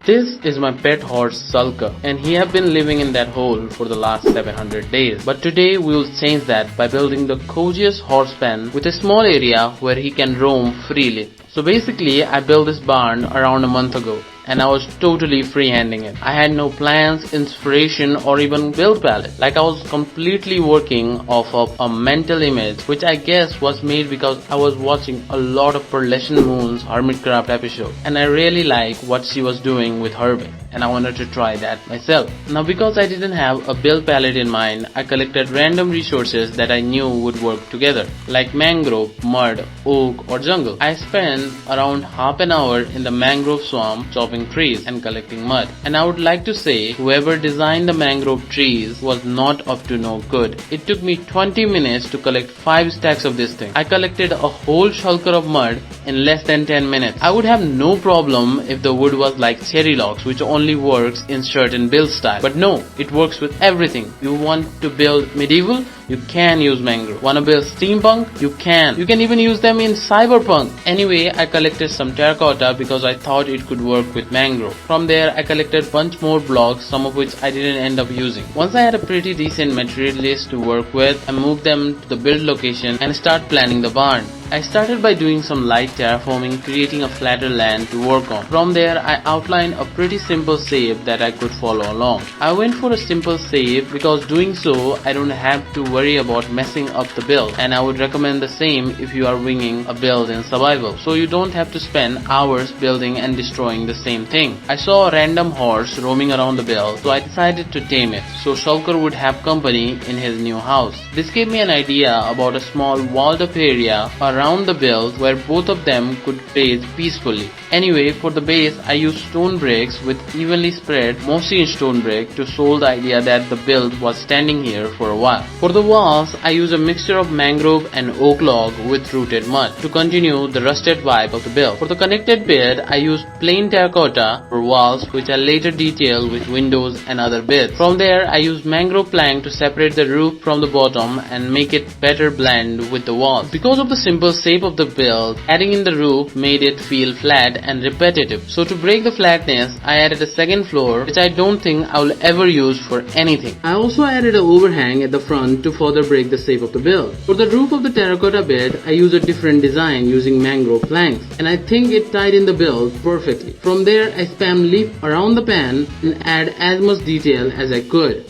This is my pet horse Sulker, and he have been living in that hole for the last 700 days. But today we will change that by building the coziest horse pen with a small area where he can roam freely. So basically I built this barn around a month ago, and I was totally freehanding it. I had no plans, inspiration or even build palette. Like I was completely working off of a mental image, which I guess was made because I was watching a lot of Pearlescent Moon's Hermitcraft episode, and I really like what she was doing with Herbie, and I wanted to try that myself. Now because I didn't have a build palette in mind, I collected random resources that I knew would work together, like mangrove, mud, oak or jungle. I spent around half an hour in the mangrove swamp chopping trees and collecting mud. And I would like to say whoever designed the mangrove trees was not up to no good. It took me 20 minutes to collect 5 stacks of this thing. I collected a whole shulker of mud in less than 10 minutes. I would have no problem if the wood was like cherry logs, which only works in certain build style. But no, it works with everything. You want to build medieval? You can use mangrove. Wanna build steampunk? You can. You can even use them in cyberpunk. Anyway, I collected some terracotta because I thought it could work with mangrove. From there, I collected bunch more blocks, some of which I didn't end up using. Once I had a pretty decent material list to work with, I moved them to the build location and start planning the barn. I started by doing some light terraforming, creating a flatter land to work on. From there, I outlined a pretty simple shape that I could follow along. I went for a simple shape because doing so, I don't have to worry about messing up the build, and I would recommend the same if you are winging a build in survival, so you don't have to spend hours building and destroying the same thing. I saw a random horse roaming around the build, so I decided to tame it, so Shulker would have company in his new house. This gave me an idea about a small walled up area around the build where both of them could bathe peacefully. Anyway, for the base I used stone bricks with evenly spread mossy stone brick to sold the idea that the build was standing here for a while. For the walls I used a mixture of mangrove and oak log with rooted mud to continue the rusted vibe of the build. For the connected bed I used plain terracotta for walls, which I later detailed with windows and other bits. From there I used mangrove plank to separate the roof from the bottom and make it better blend with the walls. Because of the simple shape of the build, adding in the roof made it feel flat and repetitive. So to break the flatness, I added a second floor, which I don't think I will ever use for anything. I also added an overhang at the front to further break the shape of the build. For the roof of the terracotta bed, I used a different design using mangrove planks, and I think it tied in the build perfectly. From there, I spammed leaf around the pan and add as much detail as I could.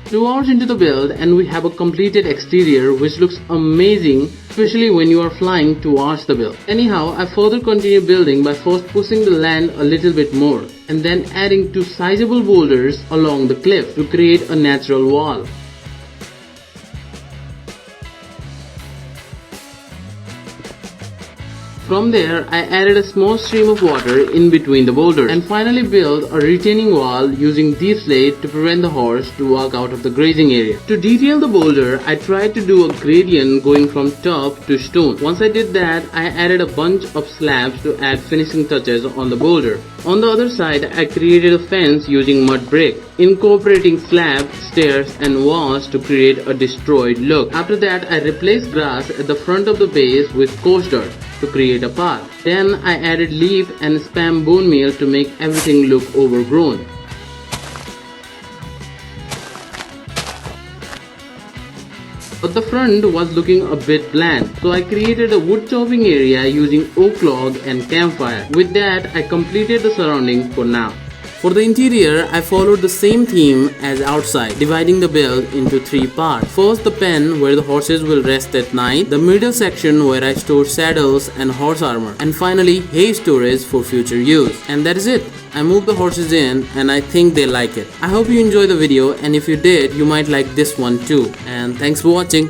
Two hours into the build and we have a completed exterior which looks amazing, especially when you are flying towards the build. Anyhow, I further continued building by first pushing the land a little bit more and then adding 2 sizable boulders along the cliff to create a natural wall. From there, I added a small stream of water in between the boulders and finally built a retaining wall using deep slate to prevent the horse to walk out of the grazing area. To detail the boulder, I tried to do a gradient going from top to stone. Once I did that, I added a bunch of slabs to add finishing touches on the boulder. On the other side, I created a fence using mud brick, incorporating slabs, stairs and walls to create a destroyed look. After that, I replaced grass at the front of the base with coarse dirt to create a path. Then I added leaf and spam bone meal to make everything look overgrown. But the front was looking a bit bland, so I created a wood chopping area using oak log and campfire. With that, I completed the surrounding for now. For the interior, I followed the same theme as outside, dividing the build into 3 parts. First, the pen where the horses will rest at night, the middle section where I store saddles and horse armor, and finally hay storage for future use. And that is it. I moved the horses in and I think they like it. I hope you enjoyed the video, and if you did, you might like this one too. And thanks for watching.